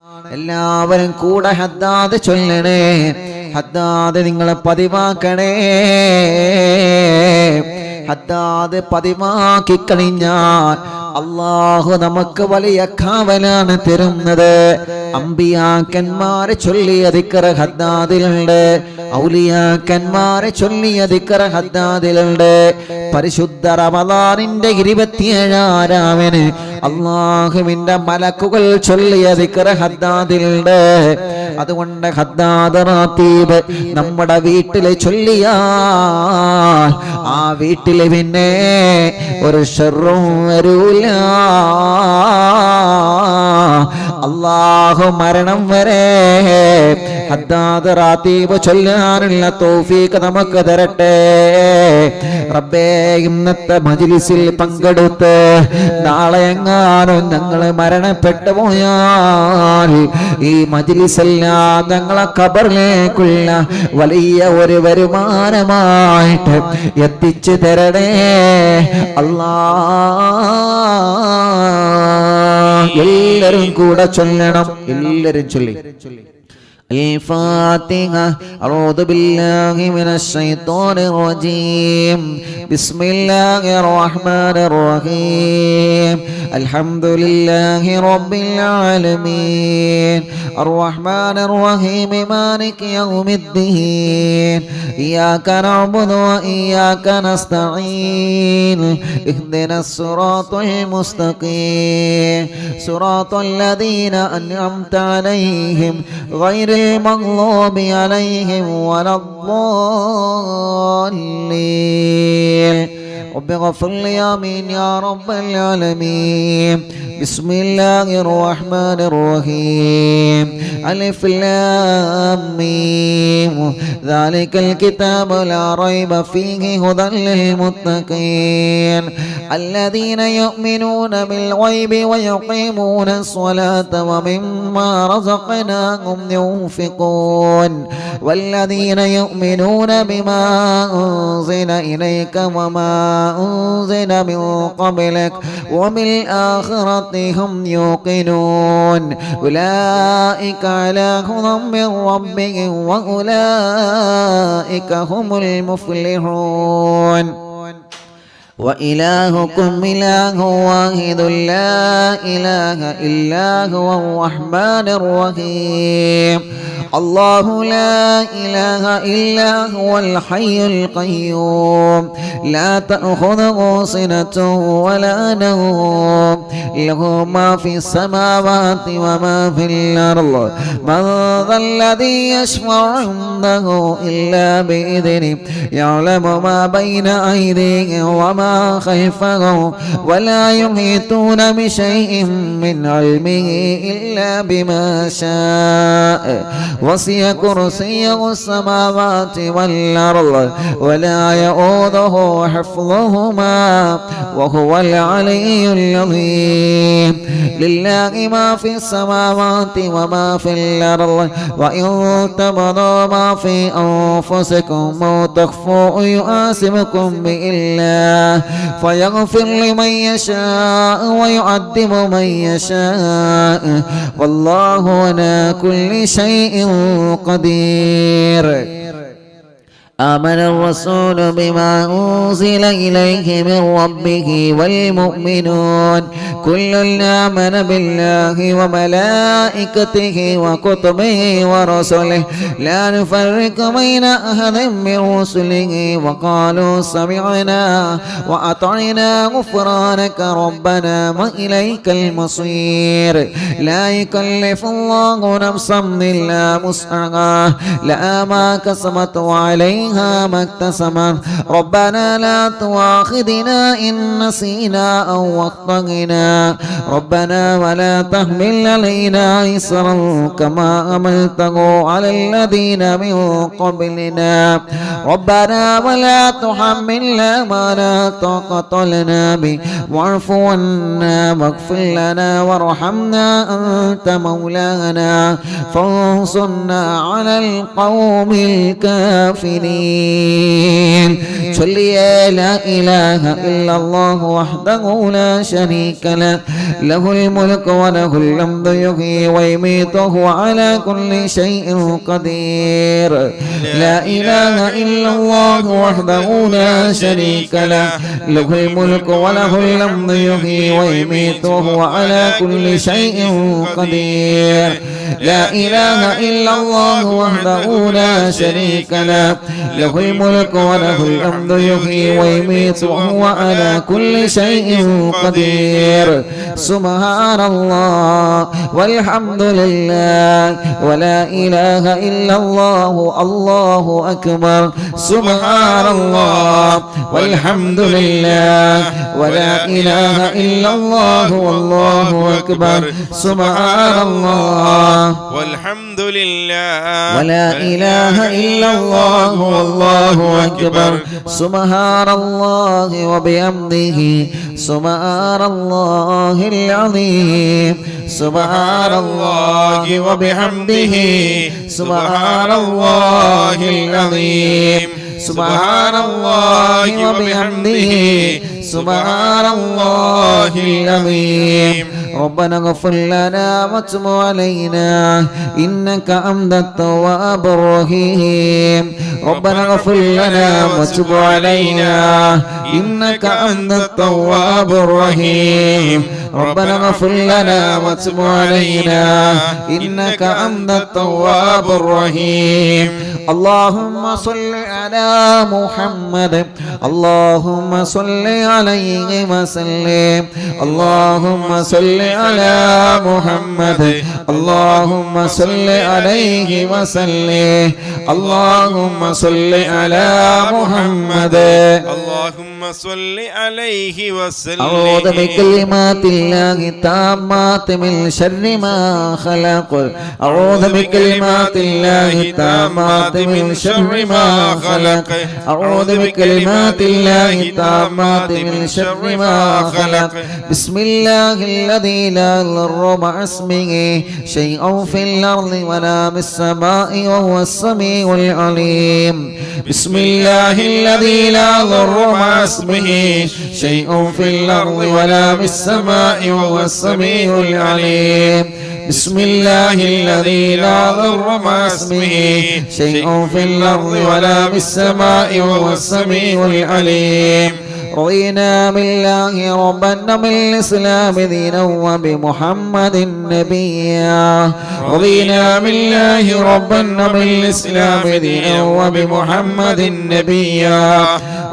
എല്ലാവരും കൂടെ ഹദ്ദാദ് ചൊല്ലണേ. ഹദ്ദാദ് നിങ്ങളെ പതിവാക്കണേ. ഹദ്ദാദ് പതിവാക്കി കഴിഞ്ഞാൽ അല്ലാഹു നമുക്ക് വലിയ കാവലാണ് തരുന്നത്. അമ്പിയാക്കന്മാരെ ചൊല്ലിയ ദിക്ർ ഹദ്ദാദിലുണ്ട്, ഔലിയാക്കന്മാരെ ചൊല്ലിയ ദിക്ർ ഹദ്ദാദിലുണ്ട്. പരിശുദ്ധ റമളാനിന്റെ 27-ാം രാവിന് അല്ലാഹുവിന്റെ മലക്കുകൾ ചൊല്ലിയ ദിക്ർ ഹദ്ദാദിലുണ്ട്. അതുകൊണ്ട് ഹദ്ദാദ് റാത്തീബ് നമ്മുടെ വീട്ടിൽ ചൊല്ലിയാൽ ആ വീട്ടിൽ പിന്നെ ഒരു ശർറും വരൂല. അല്ലാഹു മരണം വരെ ഹദ്ദാദ് റാത്തീബ് ചൊല്ലാനുള്ള തൗഫീഖ് നമുക്ക് തരട്ടെ. റബ്ബേ, ഇന്നത്തെ മജ്ലിസിൽ പങ്കെടുത്ത് നാളെ എങ്ങാനും ഞങ്ങൾ മരണപ്പെട്ടു പോയാൽ ഈ മജ്ലിസെല്ലാം ഞങ്ങളെ ഖബറിലേക്കുള്ള വലിയ ഒരു വരുമാനമായിട്ട് എത്തിച്ചു തരണേ അല്ലാഹ്. എല്ലാവരും കൂടെ ചൊല്ലണം. എല്ലാവരും ചൊല്ലി الفاتحة. أعوذ بالله من الشيطان الرجيم. بسم الله الرحمن الرحيم. الحمد لله رب العالمين الرحمن الرحيم مالك يوم الدين إياك نعبد وإياك نستعين اهدنا الصراط المستقيم صراط الذين أنعمت عليهم غير المغضوب عليهم ولا الضالين. رب اغفر لي آمين يا رب العالمين. بسم الله الرحمن الرحيم. ألف لام ميم ذلك الكتاب لا ريب فيه هدى للمتقين الذين يؤمنون بالغيب ويقيمون الصلاة ومما رزقناهم ينفقون والذين يؤمنون بما أنزل إليك وما أنزل من قبلك وبالآخرة هم يوقنون أولئك على هدى من ربهم وأولئك هم المفلحون. وإلهكم إله واحد لا إله إلا هو الرحمن الرحيم. الله لا إله إلا هو الحي القيوم لا تأخذه سنة ولا نوم له ما في السماوات وما في الأرض من ذا الذي يشفع عنده إلا بإذنه يعلم ما بين أيديهم وما خلفهم ولا يحيطون بشيء من علمه إلا بما شاء وسع كرسيه السماوات والأرض ولا يؤوده حفظهما وهو العلي العظيم. لله ما في السماوات وما في الأرض وإن تبدوا ما في أنفسكم أو تخفوه يحاسبكم به الله فيغفر لمن يشاء ويعذب من يشاء والله على كل شيء قدير. آمن الرسول بما أنزل إليه من ربه والمؤمنون كل آمن بالله وملائكته وكتبه ورسله لا نفرق بين أحد من رسله وقالوا سمعنا وأطعنا غفرانك ربنا وإليك المصير. لا يكلف الله نفسا إلا وسعها لها ما كسبت وعليها ما اكتسبت ربنا لا تؤاخذنا إن نسينا أو أخطأنا ربنا ولا تحمل علينا إصرا كما حملته على الذين من قبلنا ربنا ولا تحملنا ما لا طاقة لنا به واعف عنا واغفر لنا وارحمنا أنت مولانا فانصرنا على القوم الكافرين. آمين. صلي لا إله إلا الله وحده لا شريك له له الملك وله الحمد يحيي ويميت وهو على كل شيء قدير. لا إله إلا الله وحده لا شريك له له الملك وله الحمد يحيي ويميت وهو على كل شيء قدير. لا إله إلا الله وحده لا شريك له له الملك وله الحمد يحيي ويميت وهو على كل شيء قدير. سبحان الله والحمد لله ولا إله إلا الله الله أكبر. سبحان الله والحمد لله ولا إله إلا الله والله أكبر. سبحان الله والحمد لله ولا إله إلا الله والله أكبر. سبحان الله وبحمده سبحان الله العظيم. سبحان الله وبحمده سبحان الله العظيم. سبحان الله وبحمده سبحان الله العظيم. ربنا اغفر لنا وتب علينا إنك أنت التواب الرحيم. ربنا اغفر لنا وتب علينا إنك أنت التواب الرحيم. ربنا اغفر لنا وتب علينا إنك أنت التواب الرحيم. اللهم صل على محمد اللهم صل عليه وسلم. اللهم صل على محمد اللهم صل عليه وسلم. اللهم صل على محمد اللهم صل عليه وسلم. أعوذ بكلمات الله التامات من شر ما خلق. أعوذ بكلمات الله التامات من شر ما خلق. أعوذ بكلمات الله التامات من شر ما خلق. بسم الله الذي لا يضر مع اسمه شيء في الأرض ولا بالسماء وهو السميع العليم. بسم الله الذي لا يضر مع اسمه شيء في الأرض ولا بالسماء وهو السميع العليم. بسم الله الذي لا يضر مع اسمه شيء في الأرض ولا بالسماء وهو السميع العليم. رضينا بالله ربا وبالإسلام دينا وبمحمد نبيا. رضينا بالله ربا وبالإسلام دينا وبمحمد نبيا.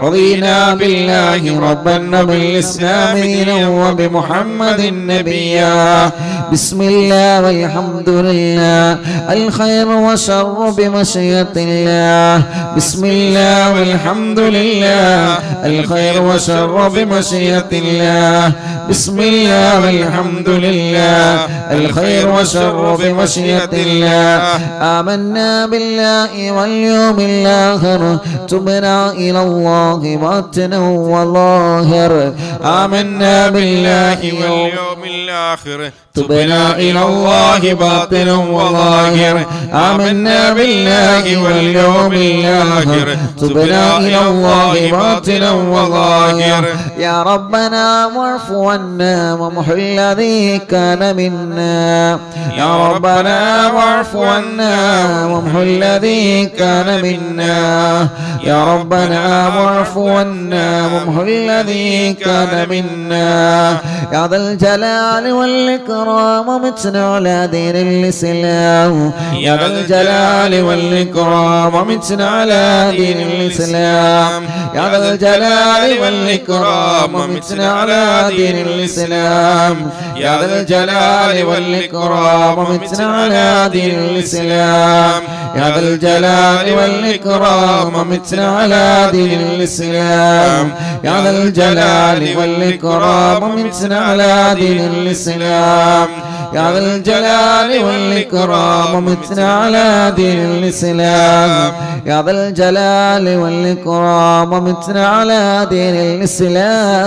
رضينا بالله ربا وبالإسلام دينا وبمحمد نبيا. بسم الله والحمد لله الخير والشر بمشيئة الله. بسم الله والحمد لله الخير والشر بمشيئة الله. بسم الله والحمد لله الخير والشر بمشيئة الله. آمنا بالله واليوم الآخر تبنا إلى الله باطنا وظاهر. آمنا بالله واليوم الآخر تبنا إلى الله باطنا وظاهر. آمنا بالله واليوم الآخر تبنا إلى الله باطنا وظاهر. يا ربنا واعف عنا وامحو الذي كان منا. يا ربنا واعف عنا وامحو الذي كان منا. يا ربنا واعف عنا وامحو الذي كان منا. يا ذا الجلال والإكرام ومتنا على دين الإسلام. يا ذا الجلال والإكرام ومتنا على دين الإسلام. يا ذا الجلال والإكرام ومتنا على دين الإسلام. يا ذا الجلال والإكرام ومتنا على دين الإسلام. يا ذا الجلال والإكرام ومتنا على دين الإسلام. يا ذا الجلال والإكرام ومتنا على دين الإسلام. يا ذا الجلال والإكرام ومتنا على دين الإسلام. يا ذا الجلال والإكرام ومتنا على دين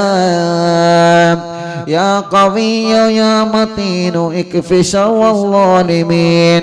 الإسلام. يا قوي يا متين اكف شر الظالمين.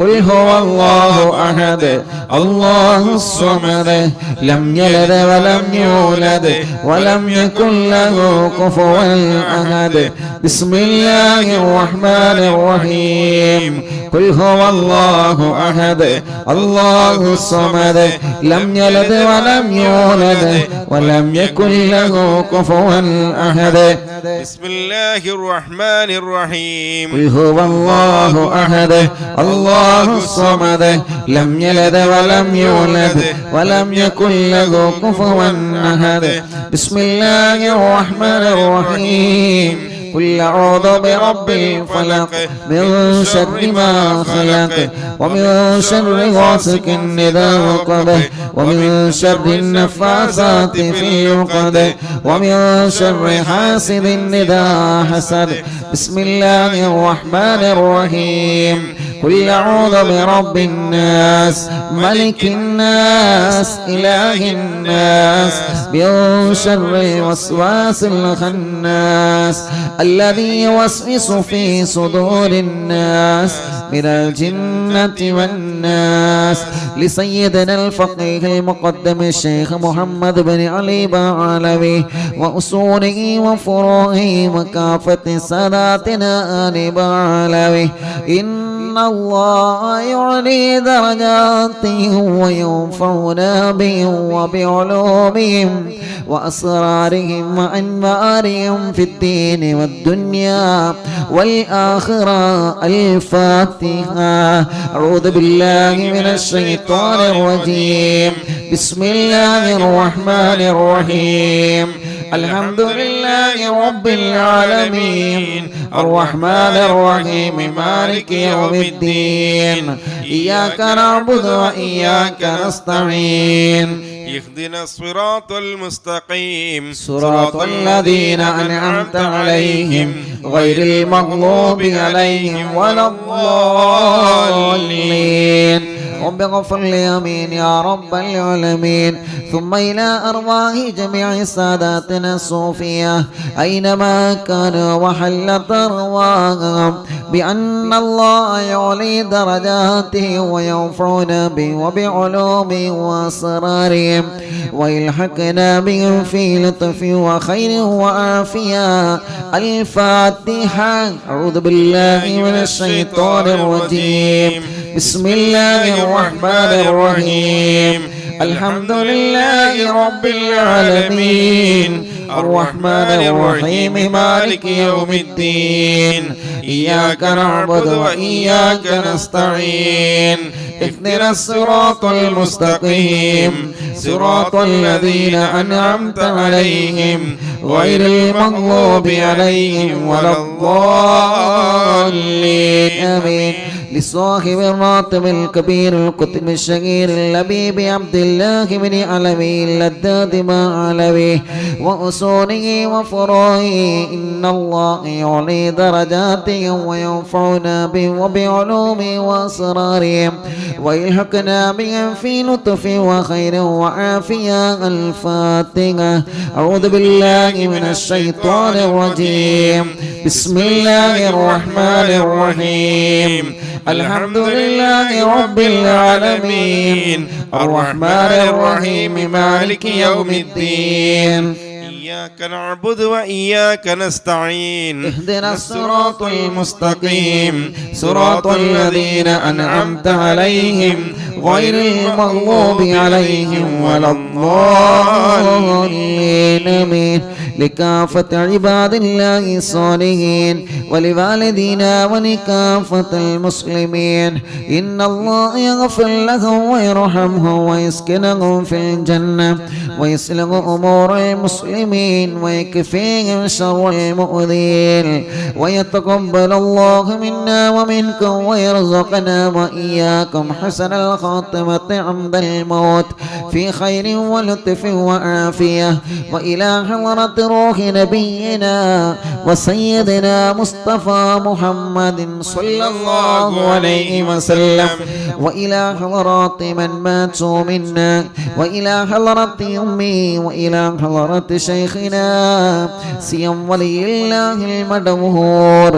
قل هو الله أحد الله الصمد لم يلد ولم يولد ولم يكن له كفوا أحد بسم الله الرحمن الرحيم قل هو الله أحد الله الصمد لم يلد ولم يولد ولم يكن له كفوا أحد بسم الله الرحمن الرحيم قل هو الله أحد الله الصمد لم يلد ولم يولد ولم يكن له كفوا أحد بسم الله الرحمن الرحيم قل أعوذ برب الفلق من شر ما خلق ومن شر غاسق إذا وقب ومن شر النفاثات في العقد ومن شر حاسد إذا حسد بسم الله الرحمن الرحيم قل أعوذ برب الناس ملك الناس إله الناس من شر الوسواس الخناس الذي يوسوس في صدور الناس من الجنة والناس لسيدنا الفقيه المقدم الشيخ محمد بن علي بعلوي وأصوله وفروعه وكافة ساداتنا آل بعلوي إن الله يعلي درجاتهم وينفعنا بهم وبعلومهم وأسرارهم وأنوارهم في الدين والدنيا والآخرة الفاتحة أعوذ بالله من الشيطان الرجيم بسم الله الرحمن الرحيم الحمد لله رب العالمين الرحمن الرحيم مالك يوم الدين إياك نعبد وإياك نستعين اهدنا الصراط المستقيم صراط الذين أنعمت عليهم غير المغضوب عليهم ولا الضالين رب اغفر لي آمين يا رب العالمين ثم إلى أرواح جميع ساداتنا الصوفية أينما كانوا وحلت أرواحهم بأن الله يعلي درجاتهم وينفعنا بهم وبعلومهم وأسرارهم ويلحقنا بهم في لطف وخير وعافية الفاتحة أعوذ بالله من الشيطان الرجيم بسم الله الرحمن الرحيم الحمد لله رب العالمين الرحمن الرحيم مالك يوم الدين إياك نعبد وإياك نستعين اهدنا الصراط المستقيم صراط الذين أنعمت عليهم غير المغضوب عليهم ولا الضالين آمين لصاحب الراتب الكبير القطب الشهير اللبيب عبد الله بن علوي اللداد ما علوي وأصوله وفروعه إن الله يعلي درجاتهم وينفعنا بهم وبعلومه وأسرارهم ويلحقنا بهم في لطف وخير وعافية الفاتحة أعوذ بالله من الشيطان الرجيم بسم الله الرحمن الرحيم الحمد لله رب العالمين الرحمن الرحيم مالك يوم الدين إياك نعبد وإياك نستعين اهدنا الصراط المستقيم صراط الذين أنعمت عليهم غير المغضوب عليهم ولا الضالين آمين لكافة عباد الله الصالحين ولوالدينا ولكافة المسلمين إن الله يغفر لهم ويرحمهم ويسكنهم في الجنة ويصلح أمور المسلمين ويكفيهم شر المؤذين ويتقبل الله منا ومنكم ويرزقنا وإياكم حسن الخاتمة عند الموت في خير ولطف وعافية وإلى حضرة روح نبينا وسيدنا مصطفى محمد صلى الله عليه وسلم وإلى حضرات من ماتوا منا وإلى حضرة أمي وإلى حضرة شيخنا سيم ولي الله المدهور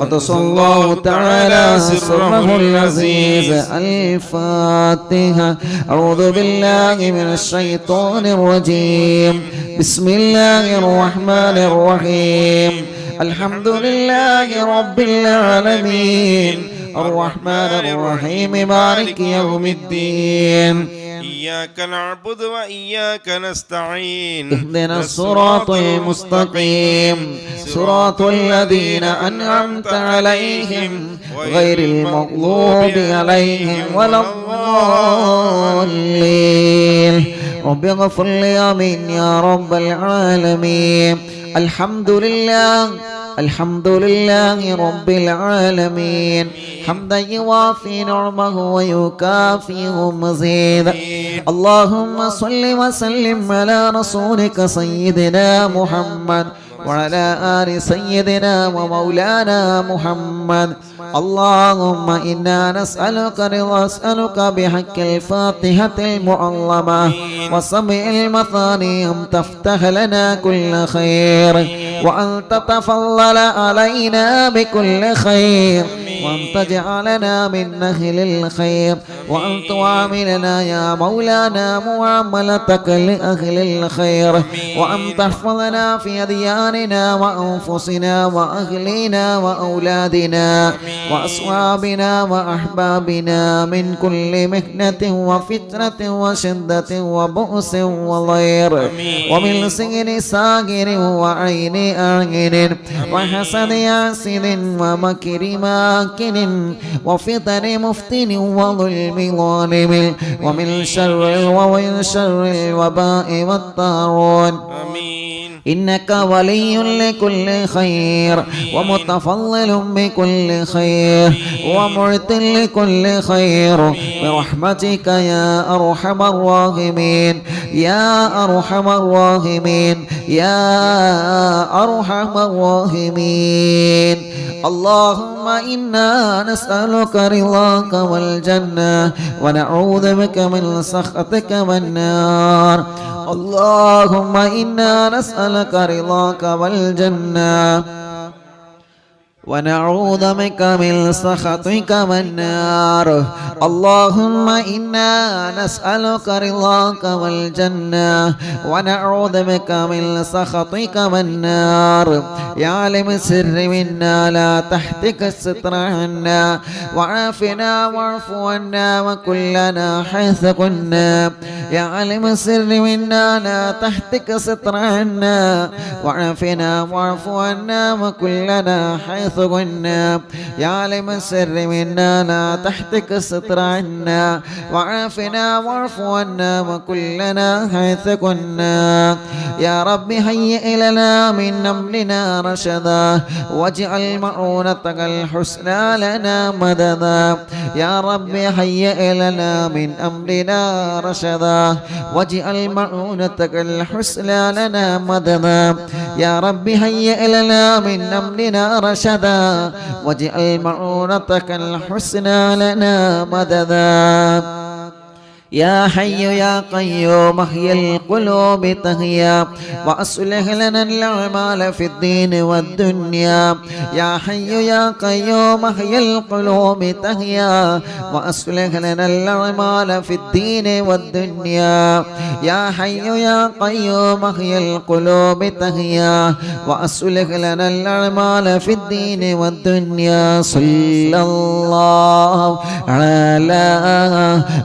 قدس الله تعالى سره العزيز. الفاتحة. أعوذ بالله من الشيطان الرجيم. بسم الله الرحمن الرحيم. الحمد لله رب العالمين الرحمن الرحيم مالك يوم الدين. إياك نعبد وإياك نستعين. اهدنا الصراط المستقيم صراط الذين أنعمت عليهم غير المغضوب عليهم ولا الضالين. رب اغفر لي آمين يا رب العالمين. الحمد لله الحمد لله رب العالمين حمدا يوافي نعمه ويكافئ مزيدا. اللهم صل وسلم على رسولك سيدنا محمد وعلى آل سيدنا ومولانا محمد. اللهم إنا نسألك بحق الفاتحة المعظمة وسبع المثاني أن تفتح لنا كل خير وأن تتفضل علينا بكل خير وأن تجعلنا من أهل الخير وأن تعاملنا يا مولانا معاملتك لأهل الخير وأن تحفظنا في أدياننا وأنفسنا وأهلنا وأولادنا وأصحابنا وأحبابنا من كل مهنة وفتنة وشدة وبؤس وضير ومن سجن ساجر وعين أعين وحسد ياسد ومكر ماكر وفتن مفتن وظلم ظالم ومن شر الوباء والطاعون. إنك ولي لكل خير ومتفضل بكل خير ومعطي لكل خير برحمتك يا أرحم الراحمين يا أرحم الراحمين يا أرحم الراحمين. اللهم إنا نسألك رضاك والجنة ونعوذ بك من سخطك والنار. اللهم إنا نسألك رضاك والجنة ونعوذ بك من سخطك والنار. اللهم إنا نسألك رضاك والجنة ونعوذ بك من سخطك والنار. يا عالم السر منا لا تحتك الستر عنا وعافنا واعف عنا وكلنا حيث كنا. يا عالم السر منا لا تحتك الستر عنا وعافنا واعف عنا وكلنا حيث كنا. يا عالم السر منا لا تحتك الستر عنا وعافنا واعف عنا وكلنا حيث كنا. يا رب هيئ لنا من أمرنا رشدا واجعل معونتك الحسنى لنا مددا. يا رب هيئ لنا من أمرنا رشدا واجعل معونتك الحسنى لنا مددا. يا رب هيئ لنا من أمرنا رشدا واجعل معونتك الحسنى لنا مددا. يا حي يا قيوم احيي القلوب تحيا وأصلح لنا الأعمال في الدين والدنيا. يا حي يا قيوم احيي القلوب تحيا وأصلح لنا الأعمال في الدين والدنيا. يا حي يا قيوم احيي القلوب تحيا وأصلح لنا الأعمال في الدين والدنيا. صلى الله على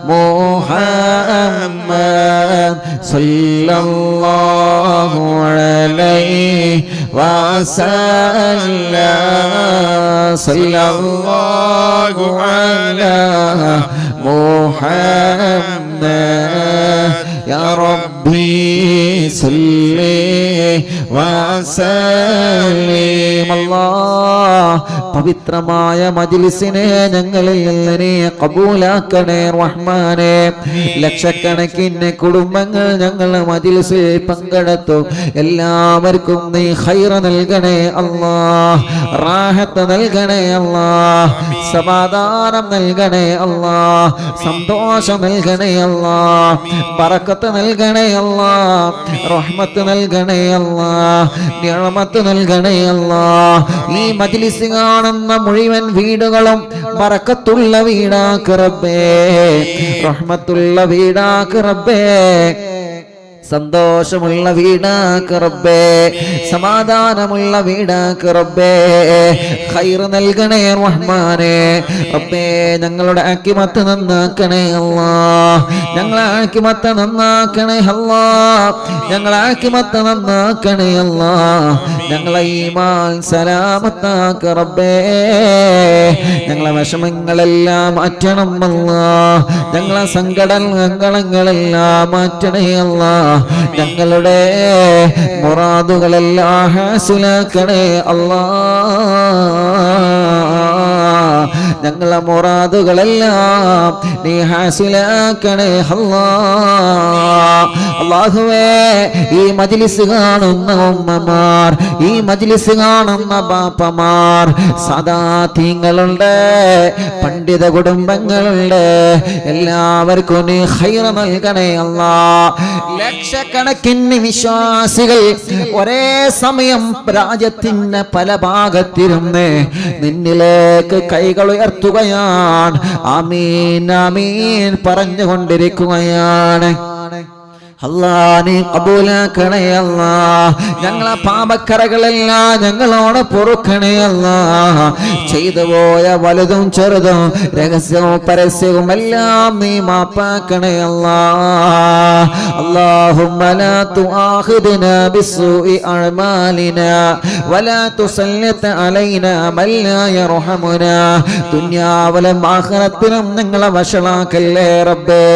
محمد صلى الله عليه وسلم. صلى الله على محمد. يا ربي صل وسلم അല്ലാഹ് പവിത്രമായ മജ്ലിസിനെ ഞങ്ങളിൽ നിന്ന് നീ കബൂലാക്കണേ റഹ്മാനേ. ലക്ഷക്കണക്കിന് കുടുംബങ്ങൾ ഞങ്ങൾ മജ്ലിസിൽ പങ്കെടുത്തു. എല്ലാവർക്കും നീ ഖൈർ നൽകണേ അല്ലാഹ്, റാഹത്ത് നൽകണേ അല്ലാഹ്, സമാധാനം നൽകണേ അല്ലാഹ്, സന്തോഷം നൽകണേ അല്ലാഹ്, ബറക്കത്ത് നൽകണേ അല്ലാഹ്, റഹ്മത്ത് നൽകണേ അല്ലാഹ്, നിഅമത്ത് നൽകണേ അല്ലാഹ്. ഈ മജ്ലിസ് കാണുന്ന മുഴുവൻ വീടുകളും ബറക്കത്തുള്ള വീടാക്ക് റബ്ബേ, റഹ്മത്തുള്ള വീടാക്ക് റബ്ബേ, സന്തോഷമുള്ള വീടാക്ക് റബ്ബേ, സമാധാനമുള്ള വീടാക്ക് റബ്ബേ, ഖൈർ നൽകണേ റഹ്മാനേ. റബ്ബേ ഞങ്ങളുടെ ആക്കിമത്ത് നന്നാക്കണേ അല്ലാഹ്, ഞങ്ങളെ ആക്കിമത്ത് നന്നാക്കണേ അല്ലാഹ്, ഞങ്ങളെ ആക്കിമത്ത് നന്നാക്കണേ അല്ലാഹ്. ഞങ്ങളെ ഈമാൻ സലാമത്താക്ക് റബ്ബേ, ഞങ്ങളെ വിഷമങ്ങളെല്ലാം മാറ്റണം അല്ലാഹ്, ഞങ്ങളെ സങ്കടങ്ങളെല്ലാം മാറ്റണേ അല്ലാഹ്. ഞങ്ങളുടെ മുറാദുകളെല്ലാം ഹാസിലാക്കണേ അല്ലാഹ്, ഞങ്ങളെ മുറാദുകളെല്ലാം നീ ഹാസിലാക്കണേ അല്ലാഹ്. അല്ലാഹുവേ ഈ മജ്ലിസ് കാണുന്ന ഉമ്മമാർ, ഈ മജ്ലിസ് കാണുന്ന ബാപ്പമാർ, സദാത്യങ്ങളുണ്ട്, പണ്ഡിത കുടുംബങ്ങളുണ്ട്, എല്ലാവർക്കും നീ ഖൈർ നൽകണേ അല്ലാഹ്. ലക്ഷക്കണക്കിന് വിശ്വാസികൾ ഒരേ സമയം രാജ്യത്തിന്റെ പല ഭാഗത്തിരുന്ന് നിന്നിലേക്ക് കൈകൾ ഉയർത്തുകയാണ്, ആമീൻ ആമീൻ പറഞ്ഞുകൊണ്ടിരിക്കുകയാണ്. അല്ലാഹ് നീ കബൂലാക്കണേ അല്ലാഹ്. ഞങ്ങളെ പാപക്കറകളെല്ലാം ഞങ്ങളോട് പൊറുക്കണേ അല്ലാഹ്. ചെയ്തു പോയ വലുതും ചെറുതും രഹസ്യവും പരസ്യവും എല്ലാം നീ മാപ്പാക്കണേ അല്ലാഹ്. അല്ലാഹുമ്മ ലാ തുആഖിദ്നാ ബിസ്സൂഇ അഅമാലിനാ വലാ തുസല്ലിത് അലൈനാ മൻ ലാ യർഹമുനാ. ദുനിയാവിലും ആഖിറത്തിലും ഞങ്ങളെ വഷളാക്കല്ലേ റബ്ബേ.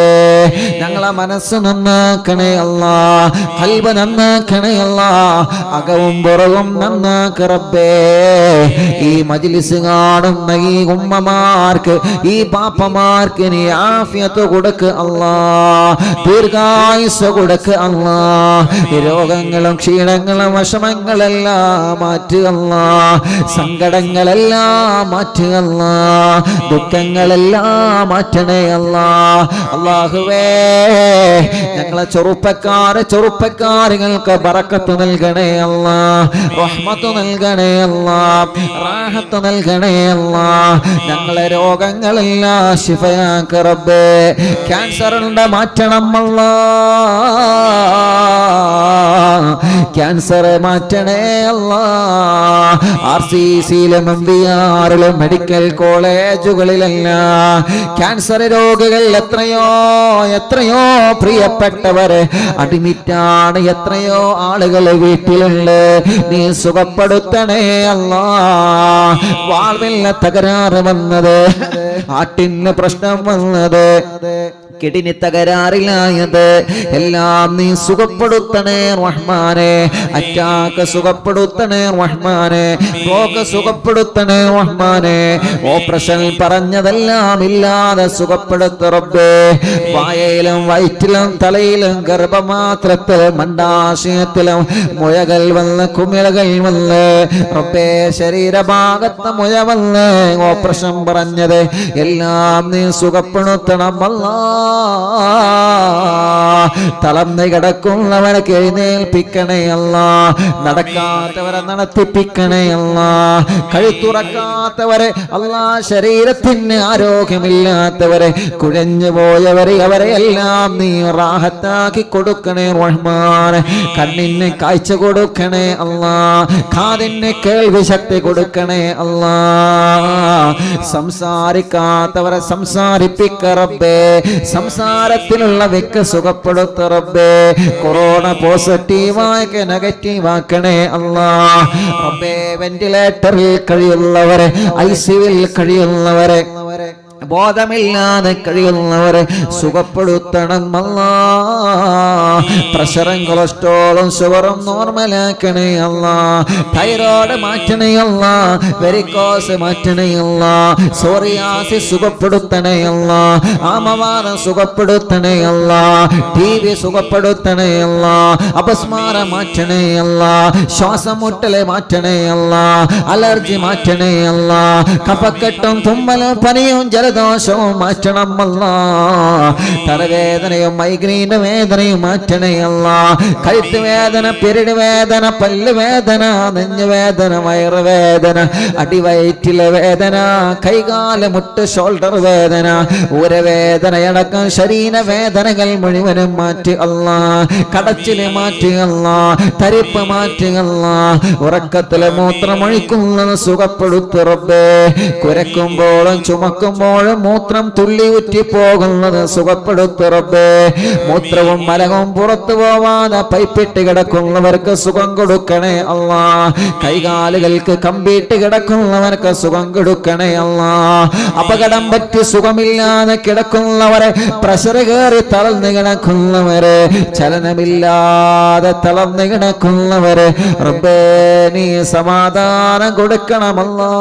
ഞങ്ങളെ മനസ്സ് നന്നാക്കണേ അല്ലാഹ്, ഖൽബ് നന്നാക്കണേ അല്ലാഹ്, അകവും പുറവും നന്നാക്ക് റബ്ബേ. ഈ മജ്ലിസ് കാണുന്ന ഈ ഉമ്മമാർക്ക്, ഈ പാപ്പമാർക്ക് നീ ആഫിയത്ത് കൊടുക്ക് അല്ലാഹ്, ദീർഘായുസ്സ് കൊടുക്ക് അല്ലാഹ്. രോഗങ്ങളും ക്ഷീണങ്ങളും വിഷമങ്ങളെല്ലാം മാറ്റുക അല്ലാഹ്, സങ്കടങ്ങളെല്ലാം മാറ്റുക അല്ലാഹ്, ദുഃഖങ്ങളെല്ലാം മാറ്റണേ അല്ലാഹ്. അല്ലാഹുവേ ഞങ്ങളെ ചെറുപ്പക്കാരുകൾക്ക് ബറക്കത്ത് നൽകണേ അല്ലാഹ്, റഹ്മത്ത് നൽകണേ അല്ലാഹ്, റാഹത്ത് നൽകണേ അല്ലാഹ്. ഞങ്ങളെ രോഗങ്ങളെല്ലാം ശിഫയാക്ക് റബ്ബേ. ക്യാൻസറിന്റെ മാറ്റണം അല്ലാഹ്, ക്യാൻസർ മാറ്റണേ അല്ലാഹ്. RCCയിലും MBRലും മെഡിക്കൽ കോളേജുകളിലെല്ലാം ക്യാൻസർ രോഗികൾ എത്രയോ എത്രയോ പ്രിയപ്പെട്ടവരെ അഡ്മിറ്റാണ്, എത്രയോ ആളുകൾ വീട്ടിലുണ്ട്. നീ സുഖപ്പെടുത്തണേ അല്ലാഹ്. വാൾവില്ല തകരാറ് വന്നത്, ആട്ടിന് പ്രശ്നം വന്നത്, കിഡ്നി തകരാറിലായത് എല്ലാം നീ സുഖപ്പെടുത്തണേ റഹ്മാനെ. അറ്റാക്ക് സുഖപ്പെടുത്തണേ റഹ്മാനെ, ബ്ലോക്ക് സുഖപ്പെടുത്തണേ റഹ്മാനെ. ഓപ്പറേഷൻ പറഞ്ഞതെല്ലാം ഇല്ലാതെ സുഖപ്പെടുത്ത റബ്ബേ. വായയിലും വയറ്റിലും തലയിലും ഗർഭമാത്രത്തിലും മണ്ടാശയത്തിലും മുഴകൾ വന്ന് കുമിളകൾ വന്ന് റബ്ബേ, ശരീരഭാഗത്ത് മുഴ വന്ന് ഓപ്പറേഷൻ പറഞ്ഞത് എല്ലാം നീ സുഖപ്പെടുത്തണം അല്ലാഹ്. തളർന്ന് കിടക്കുന്നവരെ എഴുന്നേൽപ്പിക്കണേ അല്ലാഹ്, നടക്കാത്തവരെ നടത്തിപ്പിക്കണേ അല്ലാഹ്, കഴുത്തുറക്കാത്തവരെ അല്ലാഹ്, ശരീരത്തിന് ആരോഗ്യമില്ലാത്തവരെ, കുഴഞ്ഞു പോയവരെ അവരെ എല്ലാം നീ റാഹത്താക്കി കൊടുക്കണേ റഹ്മാനെ. കണ്ണിന് കാഴ്ച കൊടുക്കണേ അല്ലാഹ്, കാതിന് കേൾവി ശക്തി കൊടുക്കണേ അല്ലാഹ്. സംസാരിക്കാത്തവരെ സംസാരിപ്പിക്ക റബ്ബേ, സംസാരത്തിലുള്ള വെക്ക് സുഖപ്പെടുത്ത റബ്ബേ. കൊറോണ പോസിറ്റീവാക്കി നെഗറ്റീവാക്കണേ അല്ലാഹ്. റബ്ബേ, വെന്റിലേറ്ററിൽ കഴിയുന്നവരെ, ICUവിൽ കഴിയുന്നവരെ, ബോധമില്ലാതെ കഴിയുന്നവരെ സുഖപ്പെടുത്തണം അല്ലാ. പ്രഷറും കൊളസ്ട്രോളും ഷുഗറും നോർമലാക്കണേ അല്ലാ. തൈറോയ്ഡ് മാറ്റണേ അല്ലാ. വെരിക്കോസ് മാറ്റണേ അല്ലാ. സോറിയാസിസ് സുഖപ്പെടുത്തണേ അല്ലാ. ആമവാദം സുഖപ്പെടുത്തണേ അല്ലാ. ടി.ബി സുഖപ്പെടുത്തണേ അല്ലാ. അപസ്മാരം മാറ്റണേ അല്ലാ. ശ്വാസം മുട്ടല് മാറ്റണേ അല്ലാ. അലർജി മാറ്റണേ അല്ലാ. കഫക്കെട്ടും തുമ്മലും പനിയും ജലദോഷവും മാറ്റണം അല്ലാ. തലവേദനയും മൈഗ്രെയിൻ വേദനയും മാറ്റണേ അല്ലാ. കഴുത്ത് വേദന, പിരടി വേദന, പല്ല് വേദന, നെഞ്ഞുവേദന, വയറുവേദന, അടിവയറ്റിലെ വേദന, കൈകാല് മുട്ട് ഷോൾഡർ വേദന, ഊരവേദനയടക്കം ശരീരവേദനകൾ മുഴുവനും മാറ്റി അല്ലാ. കടച്ചില് മാറ്റി അല്ലാ. തരിപ്പ് മാറ്റി അല്ലാ. ഉറക്കത്തില് മൂത്രമൊഴിക്കുന്നത് സുഖപ്പെടുത്തു റബ്ബേ. കുരക്കുമ്പോഴും ചുമക്കുമ്പോഴും മൂത്രം തുള്ളി ഉറ്റി പോകുന്നത് സുഖപ്പെടുത്തു റബ്ബേ. മൂത്രവും മലവും പുറത്തു പോവാതെ പൈപ്പിട്ട് കിടക്കുന്നവർക്ക് സുഖം കൊടുക്കണേ അല്ലാ. കൈകാലുകൾക്ക് കമ്പിയിട്ട് കിടക്കുന്നവർക്ക് സുഖം കൊടുക്കണേ അല്ലാ. അപകടം പറ്റി സുഖമില്ലാതെ കിടക്കുന്നവരെ, പ്രഷർ കയറി തളർന്നു കിടക്കുന്നവരെ, ചലനമില്ലാതെ തളർന്നു കിടക്കുന്നവരെ റബ്ബേ നീ സമാധാനം കൊടുക്കണമല്ലാ.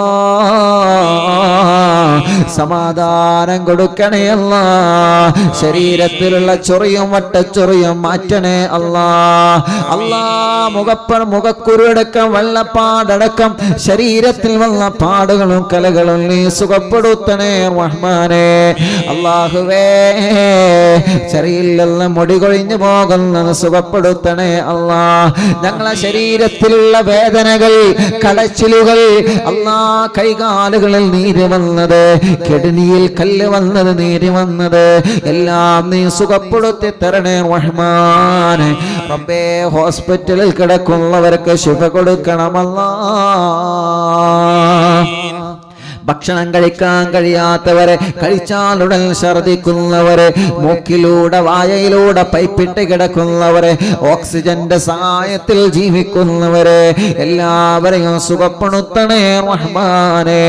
സമാധാനം കൊടുക്കണേ അല്ലാ. ശരീരത്തിലുള്ള ചൊറിയും വട്ടച്ചൊറിയും മാറ്റണേ അല്ലാ. അല്ലാ, മുഖക്കുരുടക്കം വെള്ളപ്പാടടക്കം ശരീരത്തിൽ വന്ന പാടുകളും കലകളും നീ സുഖപ്പെടുത്തണേ റഹ്മാനേ. അല്ലാഹുവേ, ശരീരത്തിൽ മുടി കൊഴിഞ്ഞു പോകുന്നത് സുഖപ്പെടുത്തണേ അല്ലാ. ഞങ്ങളെ ശരീരത്തിലുള്ള വേദനകൾ, കടച്ചിലുകൾ അല്ലാ, കൈകാലുകളിൽ നീര് വന്നത്, കിഡ്നിയിൽ കല്ല് വന്നത്, നീര് വന്നത് എല്ലാം നീ സുഖപ്പെടുത്തി തരണേ റഹ്മാനേ. റബ്ബേ, ഹോസ്പിറ്റലിൽ കിടക്കുന്നവർക്ക് ശിഫ കൊടുക്കണമല്ലാ. ഭക്ഷണം കഴിക്കാൻ കഴിയാത്തവരെ, കഴിച്ചാലുടൻ ഛർദിക്കുന്നവരെ, മൂക്കിലൂടെ വായയിലൂടെ പൈപ്പിട്ട് കിടക്കുന്നവരെ, ഓക്സിജന്റെ സഹായത്തിൽ ജീവിക്കുന്നവരെ എല്ലാവരെയും സുഖപ്പെടുത്തണേ റഹ്മാനേ.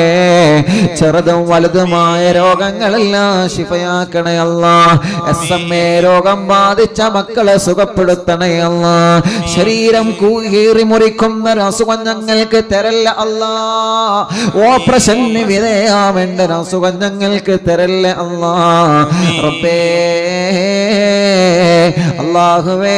ചെറുതും വലുതുമായ രോഗങ്ങളെല്ലാം ശിഫയാക്കണേ അല്ലാ. SMA രോഗം ബാധിച്ച മക്കളെ സുഖപ്പെടുത്തണേ അല്ലാ. ശരീരം കീറി മുറിക്കുന്ന അസുഖം ഞങ്ങൾക്ക് തരല്ല അല്ലാ. ഓപ്പറേഷൻ വിധേയാവേണ്ട അസുഖം ഞങ്ങൾക്ക് തരല്ല അല്ലാ. റബ്ബേ, അല്ലാഹുവേ,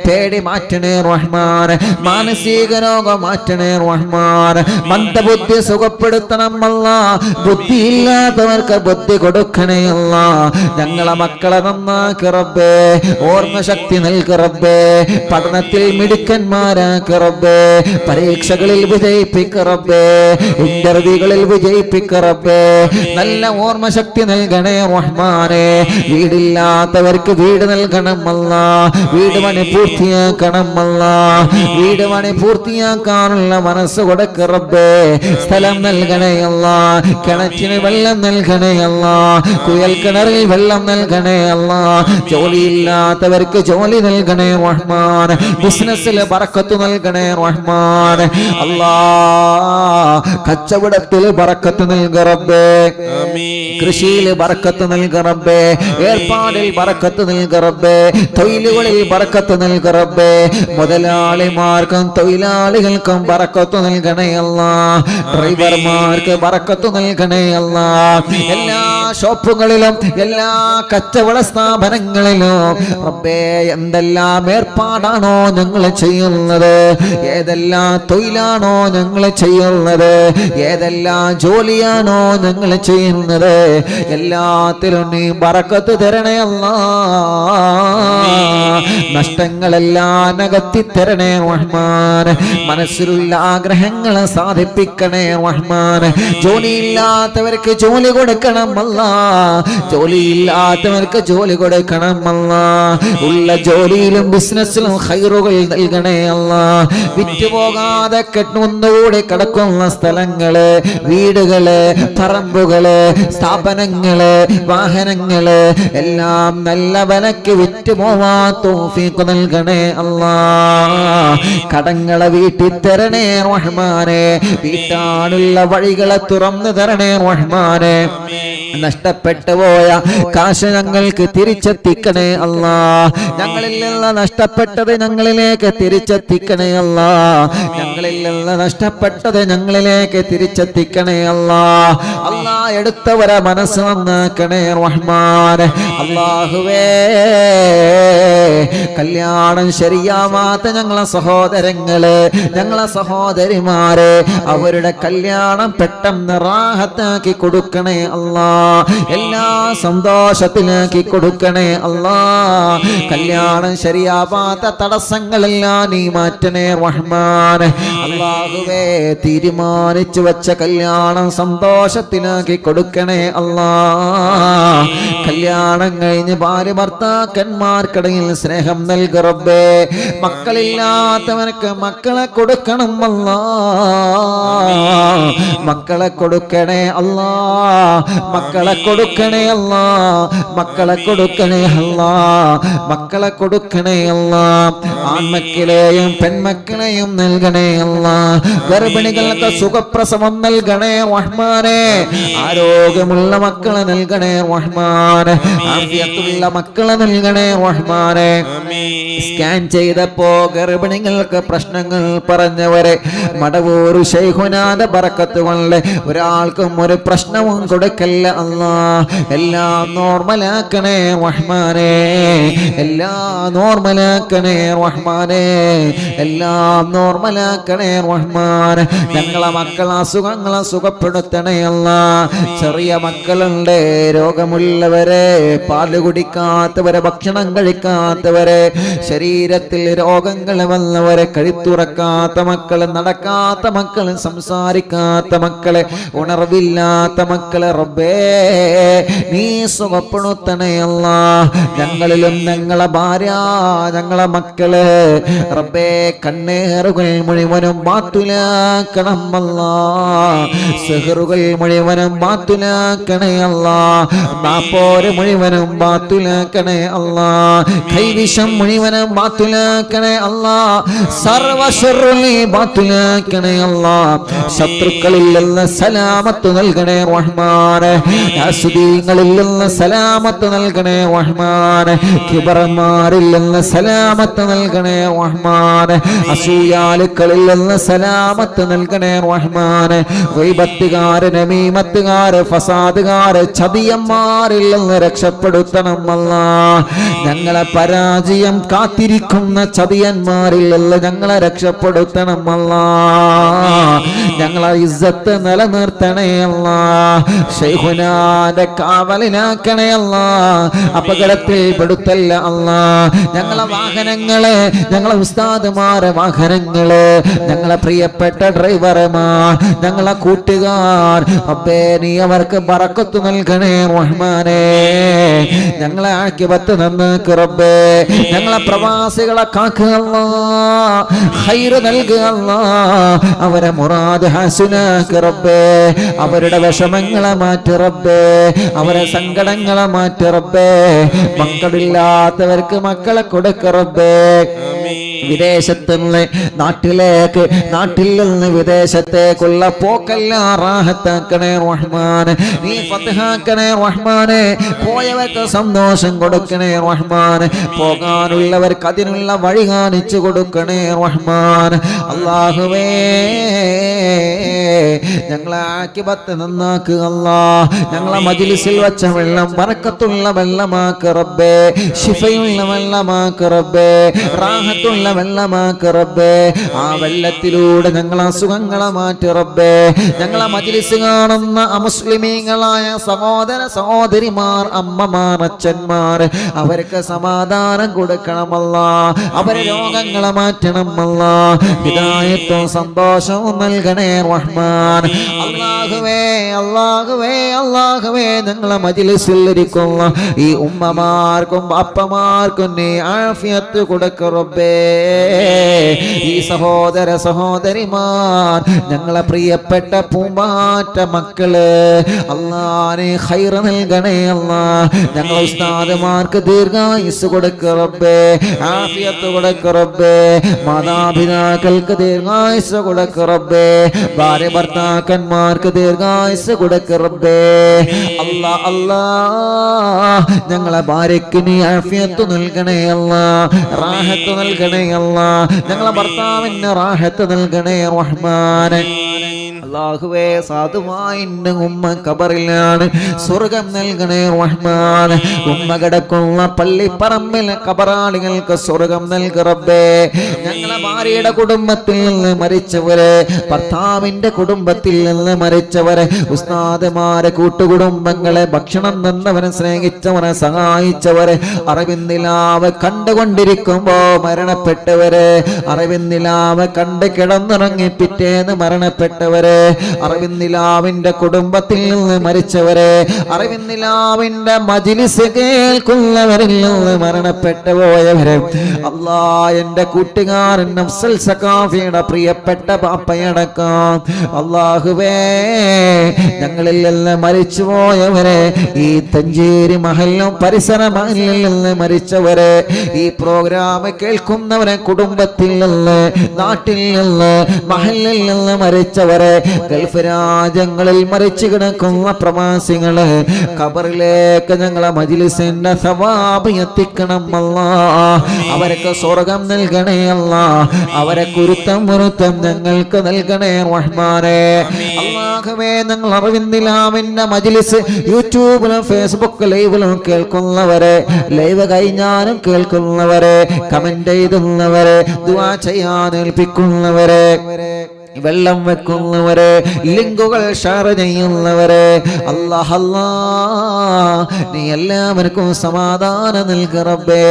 പേടി മാറ്റണേ റഹ്മാൻ. മാനസിക രോഗം മാറ്റണേ റഹ്മാൻ. മന്ദബുദ്ധി സുഖപ്പെടുത്തണം അല്ലാ. ബുദ്ധിയില്ലാത്തവർക്ക് ബുദ്ധി കൊടുക്കണേ അല്ലാ. ഞങ്ങളെ മക്കളെ നന്നാക്കി റബ്ബേ. ഓർമ്മശക്തി നൽകി റബ്ബേ. പഠനത്തിൽ മിടുക്കന്മാരാക്കി റബ്ബേ. പരീക്ഷകളിൽ വിജയിപ്പിക്ക റബ്ബേ. ഇന്റർവ്യൂകളിൽ വിജയിപ്പിക്ക റബ്ബേ. നല്ല ഓർമ്മശക്തി നൽകണേ റഹ്മാനേ. വീടില്ലാത്തവർക്ക് വീട് നൽകണം അല്ലാ. വീട് പണി പൂർത്തിയാക്കണം അല്ലാ. വീട് പണി പൂർത്തിയാക്കാനുള്ള മനസ്സ് കൊടുക്ക റബ്ബേ. സ്ഥലം നൽകണേ അല്ലാ. കിണറ്റിന് വെള്ളം നൽകണേ അല്ലാ. കുയൽ കിണറിൽ വെള്ളം നൽകണേ അല്ലാ. ജോലിയില്ലാത്തവർക്ക് ജോലി നൽകണേ റഹ്മാൻ. ബിസിനസ്സിൽ ബറക്കത്ത് നൽകണേ റഹ്മാൻ. അല്ലാ, കച്ചവടത്തിൽ ബറക്കത്ത് നൽക റബ്ബേ. കൃഷിയിൽ ബറക്കത്ത് നൽക റബ്ബേ. ഏർപ്പാടിൽ ബറക്കത്ത് നൽക റബ്ബേ. തൊഴിലുകളിൽ ബറക്കത്ത് നൽക റബ്ബേ. മുതലാളിമാർക്കും തൊഴിലാളികൾക്കും ബറക്കത്ത് നൽകണേ അല്ലാ. ഡ്രൈവർമാർക്ക് ബറക്കത്ത് നൽകണേ അല്ലാ. എല്ലാ ഷോപ്പുകളിലും എല്ലാ കച്ചവട സ്ഥാപനങ്ങളിലും റബ്ബേ എന്തെല്ലാം ഏർപ്പാടാണോ ഞങ്ങൾ ചെയ്യുന്നത്, ഏതെല്ലാം തൊഴിലാണോ ഞങ്ങൾ ചെയ്യുന്നത്, ഏതെല്ലാം ജോലിയാണോ ഞങ്ങൾ ചെയ്യുന്നത്, എല്ലാത്തിലും നീ ബറക്കത്ത് തരണേ അല്ലാ. നഷ്ടങ്ങളെല്ലാം നികത്തി തരണേ റഹ്മാൻ. മനസ്സിലുള്ള ആഗ്രഹങ്ങളെ സാധിപ്പിക്കണേ റഹ്മാൻ. ജോലിയില്ലാത്തവർക്ക് ജോലി കൊടുക്കണം അല്ലാ. അല്ലാ. ജോലിയില്ലാത്തവർക്ക് ജോലി കൊടുക്കണം അല്ലാ. ഉള്ള ജോലിയിലും ബിസിനസ്സിലും ഖൈറുകൾ നൽകണേ അല്ലാ. വിറ്റുപോകാതെ കെട്ടുന്നൂടെ കിടക്കുന്ന സ്ഥലങ്ങള്, വീടുകള്, പറമ്പുകള്, സ്ഥാപനങ്ങള്, വാഹനങ്ങള് എല്ലാം നല്ല വിലക്ക് വിറ്റുപോവാൻ തൗഫീഖ് നൽകണേ അല്ലാ. കടങ്ങളെ വീട്ടി തരണേ റഹ്മാനെ. വീട്ടാനുള്ള വഴികളെ തുറന്നു തരണേ റഹ്മാനെ. നഷ്ടപ്പെട്ടു പോയ കാശ് ഞങ്ങൾക്ക് തിരിച്ചെത്തിക്കണേ അല്ലാ. ഞങ്ങളിൽ നിന്ന് നഷ്ടപ്പെട്ടത് ഞങ്ങളിലേക്ക് തിരിച്ചെത്തിക്കണേ അല്ലാ. ഞങ്ങളിൽ നിന്ന് നഷ്ടപ്പെട്ടത് ഞങ്ങളിലേക്ക് തിരിച്ചെത്തിക്കണേ അല്ലാ. അല്ലാ, എടുത്തവരെ മനസ്സ് നന്നാക്കണേ റഹ്മാനെ. അല്ലാഹുവേ, കല്യാണം ശരിയാവാത്ത ഞങ്ങളെ സഹോദരങ്ങള്, ഞങ്ങളെ സഹോദരിമാരെ, അവരുടെ കല്യാണം പെട്ടെന്ന് റാഹത്താക്കി കൊടുക്കണേ അല്ലാ. എല്ലാ സന്തോഷത്തിലാക്കി കൊടുക്കണേ അല്ലാ. കല്യാണം ശരിയാവാത്ത തടസ്സങ്ങളെല്ലാം നീ മാറ്റണേ റഹ്മാനെ. അല്ലാഹുവേ, തീരുമാനിച്ചു വെച്ച കല്യാണം സന്തോഷത്തിലാക്കി കൊടുക്കണേ അല്ലാ. കല്യാണം കഴിഞ്ഞ് ഭാര്യ ഭർത്താക്കന്മാർക്കിടയിൽ സ്നേഹം നൽകു റബ്ബേ. മക്കളില്ലാത്തവനക്ക് മക്കളെ കൊടുക്കണം അല്ലാ. മക്കളെ കൊടുക്കണേ അല്ലാ. മക്കളെ കൊടുക്കണേ അല്ലാ. മക്കളെ കൊടുക്കണേ അല്ലാ. മക്കളെ കൊടുക്കണേ അല്ലാ. ആൺമക്കളെയും പെൺമക്കളെയും നൽകണേ അല്ലാ. ഗർഭിണികൾക്ക് സുഖപ്രസവം നൽകണേ റഹ്മാനെ. ആരോഗ്യമുള്ള മക്കളെ നൽകണേ റഹ്മാനെ. ആഫിയത്തുള്ള മക്കളെ നൽകണേ റഹ്മാനെ. സ്കാൻ ചെയ്തപ്പോ ഗർഭിണികൾക്ക് പ്രശ്നങ്ങൾ പറഞ്ഞവരെ മടവൂർ ശൈഖുനാന്റെ ബറക്കത്ത് കൊണ്ട് ഒരാൾക്കും ഒരു പ്രശ്നവും കൊടുക്കല്ല അല്ലാ. എല്ലാം നോർമലാക്കണേ റഹ്മാനെ. എല്ലാം നോർമലാക്കണേ റഹ്മാനെ. എല്ലാം നോർമലാക്കണേ റഹ്മാനെ. ഞങ്ങളെ മക്കളെ അസുഖങ്ങളെ സുഖപ്പെടുത്തണേ അല്ലാ. ചെറിയ മക്കളുണ്ട്, രോഗമുള്ളവരെ, പാല് കുടിക്കാത്തവരെ, ഭക്ഷണം കഴിക്കാത്തവരെ, ശരീരത്തിൽ രോഗങ്ങൾ വന്നവരെ, കഴുത്തുറക്കാത്ത മക്കള്, നടക്കാത്ത മക്കള്, സംസാരിക്കാത്ത മക്കളെ, ഉണർവില്ലാത്ത മക്കളെ റബ്ബേ നീ സുഖപ്പെടുത്തണേ അല്ലാ. ഞങ്ങളിലും ഞങ്ങളെ ഭാര്യ, ഞങ്ങളെ മക്കള് റബ്ബേ കണ്ണേറുകൾ മുഴുവനും ബാത്തുലാക്കണം അല്ലാ. സിഹറുകൾ മുഴുവനും ബാത്തുലാക്കണേ അല്ലാ. നാപ്പോര് മുഴുവനും ബാത്തുലാക്കണേ അല്ലാ. കൈവിഷം മുഴുവനും ബാത്തുലാക്കണേ അല്ലാ. സർവശർറുകളെ ബാത്തുലാക്കണേ അല്ലാ. ശത്രുക്കളിൽ നിന്ന് സലാമത്ത് നൽകണേ റഹ്മാനെ. ഹസുദീങ്ങളിൽ നിന്ന് സലാമത്ത് നൽകണേ റഹ്മാനെ. കിബറന്മാരിൽ നിന്ന് സലാമത്ത് നൽകണേ റഹ്മാനെ. അസൂയാലുക്കളിൽ നിന്ന് സലാമത്ത് നൽകണേ റഹ്മാനെ. ഗൈബത്തുകാര്, നമീമത്തുകാര്, ഫസാദുകാര്, ചതിയന്മാരിൽ നിന്ന് രക്ഷപ്പെടുത്തണം അല്ലാ. ഞങ്ങളെ പരാജയം കാത്തിരിക്കുന്ന ചതിയന്മാരിൽ നിന്ന് ഞങ്ങളെ രക്ഷപ്പെടുത്തണം അല്ലാ. ഞങ്ങളെ ഇസ്സത്ത് നിലനിർത്തണേ അല്ലാ. ശൈഖുനാന്റെ കാവലിനാക്കണേ അല്ലാ. അപകടത്തിൽ പെടുത്തല്ല അല്ലാ. ഞങ്ങളെ വാഹനങ്ങള്, ഞങ്ങളെ ഉസ്താദുമാരെ വാഹനങ്ങള്, ഞങ്ങളെ പ്രിയപ്പെട്ട ഡ്രൈവർമാർ, ഞങ്ങളെ കൂട്ടുകാർ അപ്പേ നീ അവർക്ക് ബറക്കത്ത് നൽകണേ റഹ്മാനെ. ഞങ്ങളെ ആക്കിബത്ത് നന്നാക്ക് റബ്ബേ. ഞങ്ങളെ പ്രവാസികളെ കാക്കുക അല്ലാ. ഖൈറ് നൽകുക അല്ലാ. അവരെ മുറാദ് ഹസനാക്ക് റബ്ബേ. അവരുടെ വിഷമങ്ങളെ മാറ്റി റബ്ബേ. അവരെ സങ്കടങ്ങളെ മാറ്റി റബ്ബേ. മക്കളില്ലാത്തവർക്ക് മക്കളെ കൊടുക്ക റബ്ബേ. വിദേശത്ത് നിന്ന് നാട്ടിലേക്ക്, നാട്ടിൽ നിന്ന് വിദേശത്തേക്കുള്ള പോക്കെല്ലാം റാഹത്താക്കണേ റഹ്മാനെ. നീ ഫത്ഹാക്കണേ റഹ്മാനെ. പോയവർക്ക് സന്തോഷം കൊടുക്കണേ റഹ്മാനെ. പോകാനുള്ളവർക്ക് അതിനുള്ള വഴി കാണിച്ചു കൊടുക്കണേ റഹ്മാനെ. അല്ലാഹുവേ, ഞങ്ങളെ ആക്കിബത്ത് നന്നാക്കുക അല്ലാ. ഞങ്ങളെ മജ്ലിസിൽ വച്ച വെള്ളം ബറക്കത്തുള്ള വെള്ളമാക്ക് റബ്ബേ. ശിഫയുള്ള വെള്ളമാക്ക് റബ്ബേ. റാഹത്തുള്ള വെള്ളമാക്ക് റബ്ബേ. ആ വെള്ളത്തിലൂടെ ഞങ്ങളെ അസുഖങ്ങളെ മാറ്റി റബ്ബേ. ഞങ്ങളെ മജ്ലിസ് കാണുന്ന അമുസ്ലിമീങ്ങളായ സഹോദര സഹോദരിമാർ, അമ്മമാർ, അച്ഛന്മാർ, അവർക്ക് സമാധാനം കൊടുക്കണമല്ലാ. അവരെ രോഗങ്ങളെ മാറ്റണമല്ലാ. ഹിദായത്തും സന്തോഷവും നൽകണേ റഹ്മാൻ. അല്ലാഹുവേ അല്ലാഹുവേ അല്ലാഹുവേ ഞങ്ങളെ മജ്ലിസിൽ ഇരിക്കുന്ന ഈ ഉമ്മമാർക്കും അപ്പമാർക്കും നീ ആഫിയത്ത് കൊടുക്ക റബ്ബേ. ഈ സഹോദര സഹോദരിമാർ ഞങ്ങളെ പ്രിയപ്പെട്ട പൂമ്പാറ്റ മക്കള് അല്ലാഹുവേ ഖൈർ നൽകണേ അല്ലാ. ഞങ്ങൾ ഉസ്താദുമാർക്ക് ദീർഘായുസ് കൊടുക്ക റബ്ബേ, ആഫിയത്ത് കൊടുക്ക റബ്ബേ. മാതാപിതാക്കൾക്ക് ദീർഘായുസ് കൊടുക്ക റബ്ബേ, ഭാര്യ ഭർത്താക്കന്മാർക്ക് ദീർഘായുസ് കൊടുക്ക റബ്ബേ. അല്ലാ അല്ലാ ഞങ്ങളെ ഭാര്യയ്ക്ക് നീ ആഫിയത്ത് നൽകണേ അല്ലാ, റാഹത്ത് നൽകണേ അല്ലാ. ഞങ്ങളെ ഭർത്താവിന് റാഹത്ത് നൽകണേ റഹ്മാനെ. അല്ലാഹുവേ സാധുവായ ഉമ്മ ഖബറിലാണ്, സ്വർഗം നൽകണേ റഹ്മാൻ. ഉമ്മ കിടക്കുന്ന പള്ളിപ്പറമ്പിൽ ഖബറാളികൾക്ക് സ്വർഗം നൽക റബ്ബേ. ഞങ്ങളെ ഭാര്യയുടെ കുടുംബത്തിൽ നിന്ന് മരിച്ചവരെ, ഭർത്താവിന്റെ കുടുംബത്തിൽ നിന്ന് മരിച്ചവരെ, ഉസ്താദുമാരെ, കൂട്ടുകുടുംബങ്ങളെ, ഭക്ഷണം തന്നവരെ, സ്നേഹിച്ചവരെ, സഹായിച്ചവരെ, അറിവിന്ദിലാവ് കണ്ടുകൊണ്ടിരിക്കുമ്പോ മരണപ്പെട്ടവരെ, അറിവിന്ദിലാവ് കണ്ട് കിടന്നുറങ്ങി പിറ്റേന്ന് മരണപ്പെട്ടവരെ, അറിവിന്ദിലാവിന്റെ കുടുംബത്തിൽ നിന്ന് മരിച്ചവരെ, അറിവിന്ദിലാവിന്റെ മജ്ലിസ് കേൾക്കുന്നവരിൽ നിന്ന് മരണപ്പെട്ടു പോയവരെ, അല്ലാ എന്റെ കൂട്ടുകാരൻ നഫ്സൽ സഖാഫിയുടെ പ്രിയപ്പെട്ട പാപ്പയടക്കം അല്ലാഹുവേ ഞങ്ങളിൽ നിന്ന് മരിച്ചു പോയവരെ, ഈ തഞ്ചേരി മഹല്ലും പരിസര മഹലിൽ നിന്ന് മരിച്ചവരെ, ഈ പ്രോഗ്രാം കേൾക്കുന്നവരെ, കുടുംബത്തിൽ നിന്ന്, നാട്ടിൽ നിന്ന്, മഹല്ലിൽ നിന്ന് മരിച്ചവരെ, ഗൾഫ് രാജ്യങ്ങളിൽ മരിച്ചു കിടക്കുന്ന പ്രവാസികള് ഖബറിലേക്ക് ഞങ്ങളെ മജ്ലിസിന്റെ സവാബ് എത്തിക്കണം അല്ലാ. അവർക്ക് സ്വർഗം നൽകണേ അല്ലാ, അവരെ കുരുത്തം മുറുത്തം ഞങ്ങൾക്ക് നൽകണേ റഹ്മാനെ. അല്ലാഹുവേ ഞങ്ങൾ അറിവിന്ദിലാവിന്റെ മജ്ലിസ് യൂട്യൂബിലും ഫേസ്ബുക്ക് ലൈവിലും കേൾക്കുന്നവരെ, ലൈവ് കഴിഞ്ഞാലും കേൾക്കുന്നവരെ, കമന്റ് ചെയ്തുന്നവരെ, ദുആ ചെയ്യാൻ ഏൽപ്പിക്കുന്നവരെ, വെള്ളം വെക്കുന്നവരെ, ലിങ്കുകൾ ഷെയർ ചെയ്യുന്നവരെ, അല്ലാഹ് അല്ലാഹ് നീ എല്ലാവർക്കും സമാധാനം നൽക റബ്ബേ.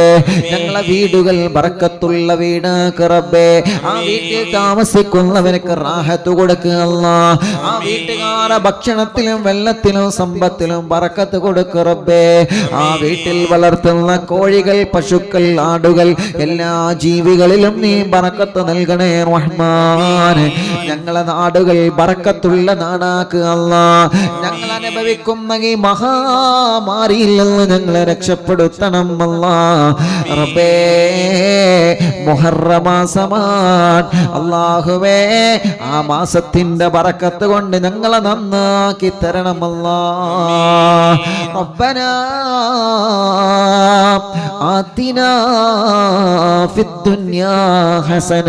ഞങ്ങളെ വീടുകൾ ബർക്കത്തുള്ള വീടാക്ക് റബ്ബേ. ആ വീട്ടിൽ താമസിക്കുന്നവർക്ക് റാഹത്ത് കൊടുക്കുക അല്ലാഹ്. ആ വീട്ടുകാരെ ഭക്ഷണത്തിലും വെള്ളത്തിലും സമ്പത്തിലും ബർക്കത്ത് കൊടുക്കുക റബ്ബേ. ആ വീട്ടിൽ വളർത്തുന്ന കോഴികൾ, പശുക്കൾ, ആടുകൾ, എല്ലാ ജീവികളിലും നീ ബർക്കത്ത് നൽകണേ റഹ്മാൻ. ഞങ്ങളെ നാടുകൾ ബർക്കത്തുള്ള നാടാക്കുക അല്ലാഹ്. ഞങ്ങൾ അനുഭവിക്കുന്ന ഈ മഹാമാരിയിൽ നിന്ന് ഞങ്ങളെ രക്ഷപ്പെടുത്തണം അല്ലാഹ്. റബ്ബേ മുഹറം മാസമാണ് അല്ലാഹുവേ, ആ മാസത്തിന്റെ ബർക്കത്ത് കൊണ്ട് ഞങ്ങളെ നന്നാക്കി തരണം അല്ലാഹ്. റബ്ബനാ ആതിനാ ഫിദ് ദുനിയാ ഹസന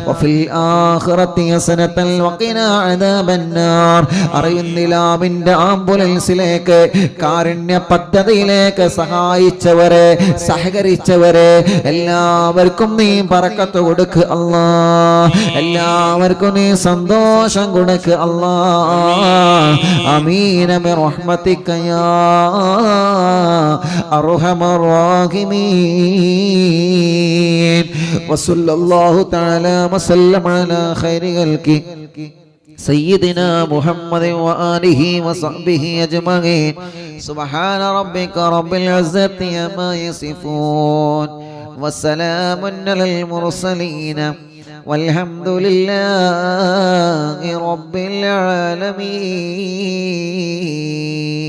വഫിൽ ആഖിറതി ഹസനതൻ വഖിനാ അദാബന്നാർ. അറിയുന്നിലാവിന്റെ ആംബുലൻസിലേക്ക്, കാരുണ്യ പദ്ധതിയിലേക്ക് സഹായിച്ചവരെ, സഹകരിച്ചവരെ എല്ലാവർക്കും നീ ബർക്കത്ത് കൊടുക്ക് അല്ലാഹ്. എല്ലാവർക്കും നീ സന്തോഷം കൊടുക്ക് അല്ലാഹ്. ആമീൻ ബിറഹ്മതിക യാ അർഹമർ റഹീമീൻ. വസല്ലല്ലാഹു തആല വസല്ലമ അലാ ഖൈരി ഖൽഖി سيدنا محمد وآله وصحبه أجمعين. سبحان ربك رب العزة عما يصفون وسلام على المرسلين والحمد لله رب العالمين.